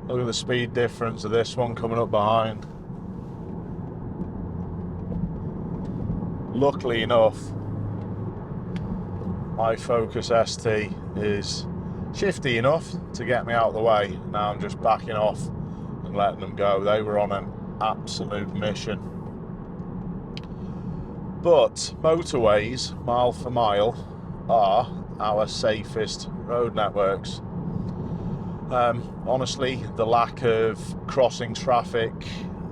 Look at the speed difference of this one coming up behind. Luckily enough, my Focus ST is shifty enough to get me out of the way. Now I'm just backing off and letting them go. They were on an absolute mission. But motorways, mile for mile, are our safest road networks. Honestly, the lack of crossing traffic,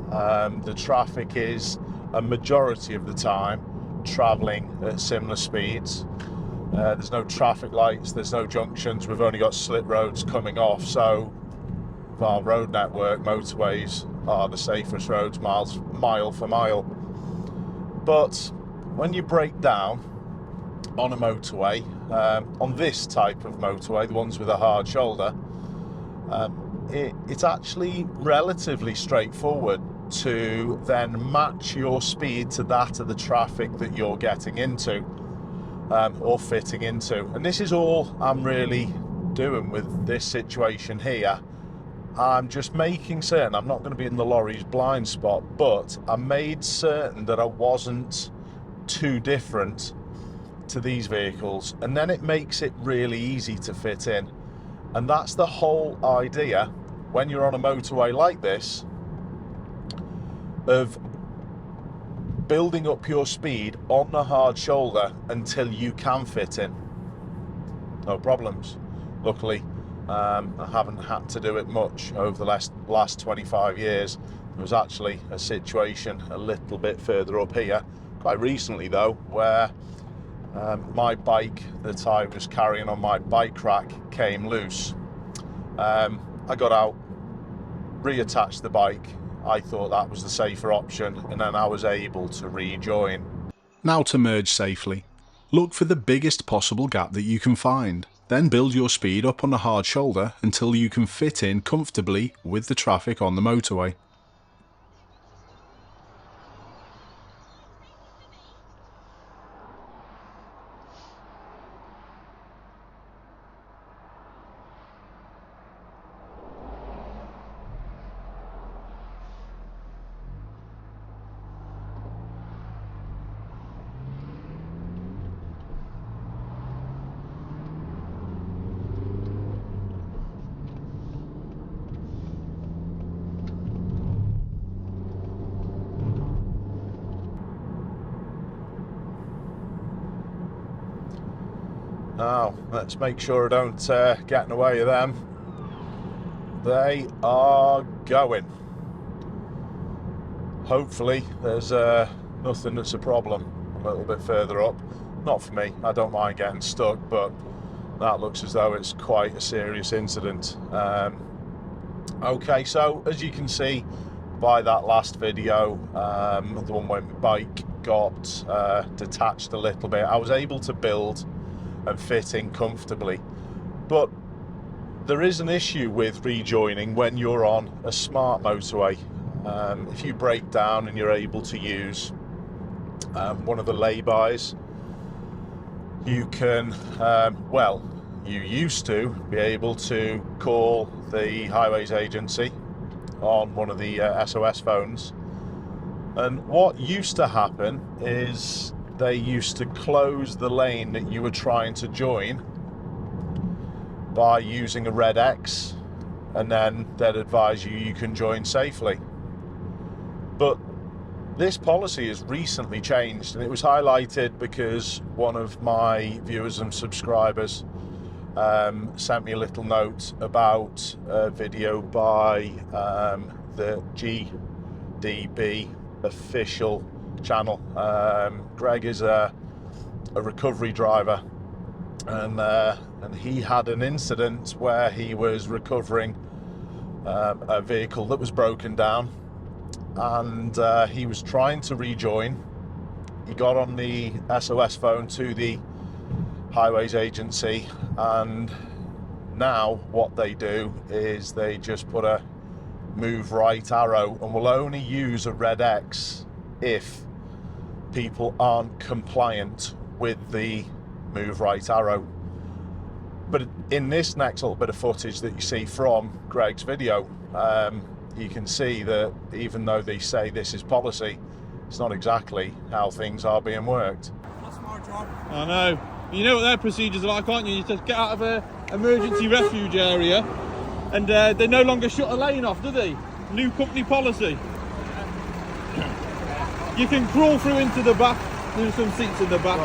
the traffic is a majority of the time travelling at similar speeds. There's no traffic lights, there's no junctions, we've only got slit roads coming off, so our road network, motorways, are the safest roads mile for mile. But when you break down on a motorway, on this type of motorway, the ones with a hard shoulder, it's actually relatively straightforward to then match your speed to that of the traffic that you're getting into or fitting into. And this is all I'm really doing with this situation here. I'm just making certain I'm not going to be in the lorry's blind spot, but I made certain that I wasn't too different to these vehicles, and then it makes it really easy to fit in. And that's the whole idea when you're on a motorway like this, of building up your speed on the hard shoulder until you can fit in. No problems. Luckily, I haven't had to do it much over the last 25 years. There was actually a situation a little bit further up here, quite recently though, where my bike that I was carrying on my bike rack came loose. I got out, reattached the bike. I thought that was the safer option, and then I was able to rejoin. Now to merge safely. Look for the biggest possible gap that you can find. Then build your speed up on the hard shoulder until you can fit in comfortably with the traffic on the motorway. Now, let's make sure I don't get in the way of them. They are going. Hopefully, there's nothing that's a problem a little bit further up. Not for me, I don't mind getting stuck, but that looks as though it's quite a serious incident. Okay, so as you can see by that last video, the one where my bike got detached a little bit, I was able to build and fit in comfortably. But there is an issue with rejoining when you're on a smart motorway. If you break down and you're able to use one of the lay-bys, you can, well, you used to be able to call the highways agency on one of the SOS phones, and what used to happen is they used to close the lane that you were trying to join by using a red X, and then they'd advise you can join safely. But this policy has recently changed, and it was highlighted because one of my viewers and subscribers sent me a little note about a video by the GDB official channel. Greg is a recovery driver, and he had an incident where he was recovering a vehicle that was broken down, and he was trying to rejoin. He got on the SOS phone to the highways agency, and now what they do is they just put a move right arrow and will only use a red X if people aren't compliant with the move right arrow. But in this next little bit of footage that you see from Greg's video, you can see that even though they say this is policy, it's not exactly how things are being worked. That's my job. I know. You know what their procedures are like, aren't you? You just get out of an emergency refuge area and they no longer shut a lane off, do they? New company policy. You can crawl through into the back. There's some seats in the back.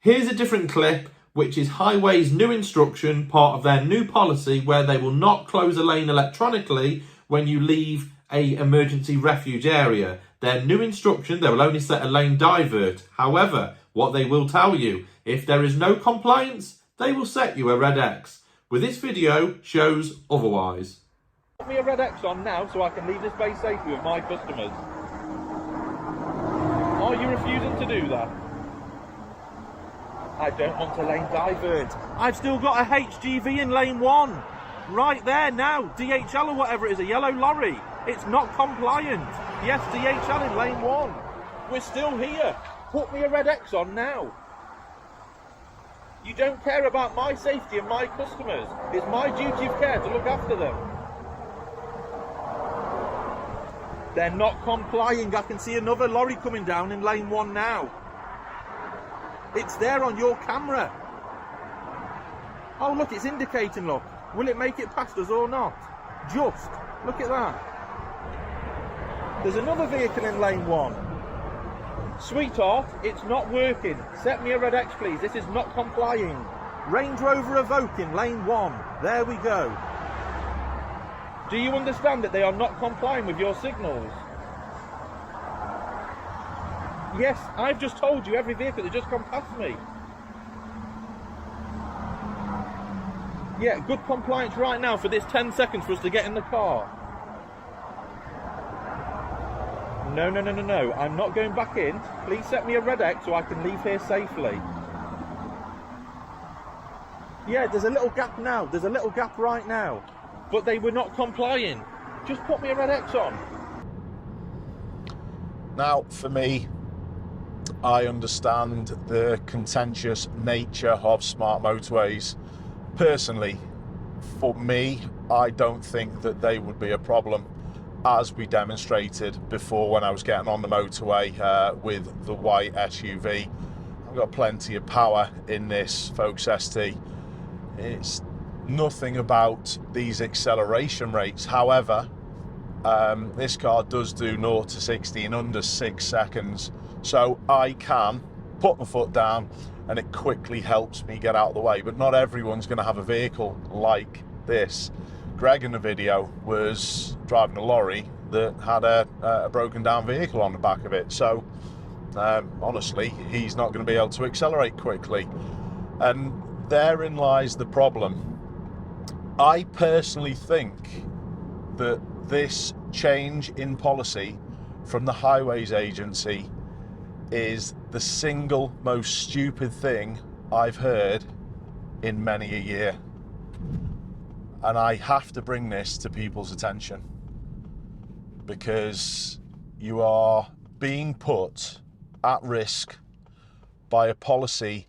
Here's a different clip, which is Highways' new instruction, part of their new policy, where they will not close a lane electronically when you leave a emergency refuge area. Their new instruction, they will only set a lane divert. However, what they will tell you, if there is no compliance, they will set you a red X. But this video shows otherwise. Put me a red X on now so I can leave this base safely with my customers. Are you refusing to do that? I don't want a lane divert. I've still got a HGV in lane 1. Right there now. DHL or whatever it is, a yellow lorry. It's not compliant. Yes, DHL in lane 1. We're still here. Put me a red X on now. You don't care about my safety and my customers. It's my duty of care to look after them. They're not complying. I can see another lorry coming down in lane 1 now. It's there on your camera. Oh look, it's indicating, look. Will it make it past us or not? Just, look at that. There's another vehicle in lane 1. Sweetheart, it's not working. Set me a red X please, this is not complying. Range Rover Evoque in lane 1. There we go. Do you understand that they are not complying with your signals? Yes, I've just told you every vehicle that just come past me. Yeah, good compliance right now for this 10 seconds for us to get in the car. No, I'm not going back in. Please set me a red X so I can leave here safely. Yeah, there's a little gap now. There's a little gap right now. But they were not complying. Just put me a red X on. Now, for me, I understand the contentious nature of smart motorways. Personally, for me, I don't think that they would be a problem, as we demonstrated before when I was getting on the motorway with the white SUV. I've got plenty of power in this Focus ST. It's nothing about these acceleration rates. However, this car does do 0 to 60 in under 6 seconds. So I can put my foot down and it quickly helps me get out of the way. But not everyone's going to have a vehicle like this. Greg in the video was driving a lorry that had a broken down vehicle on the back of it. So honestly, he's not going to be able to accelerate quickly. And therein lies the problem. I personally think that this change in policy from the Highways Agency is the single most stupid thing I've heard in many a year. And I have to bring this to people's attention because you are being put at risk by a policy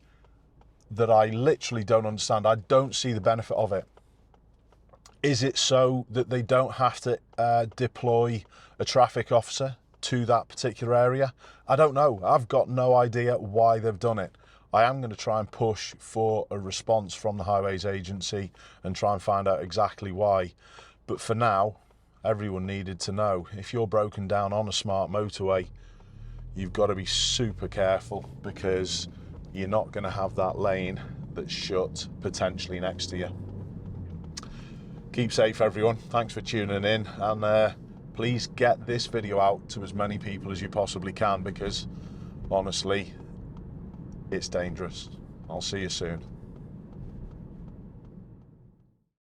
that I literally don't understand. I don't see the benefit of it. Is it so that they don't have to deploy a traffic officer to that particular area? I don't know. I've got no idea why they've done it. I am going to try and push for a response from the Highways Agency and try and find out exactly why. But for now, everyone needed to know. If you're broken down on a smart motorway, you've got to be super careful because you're not going to have that lane that's shut potentially next to you. Keep safe, everyone. Thanks for tuning in, and please get this video out to as many people as you possibly can because honestly, it's dangerous. I'll see you soon.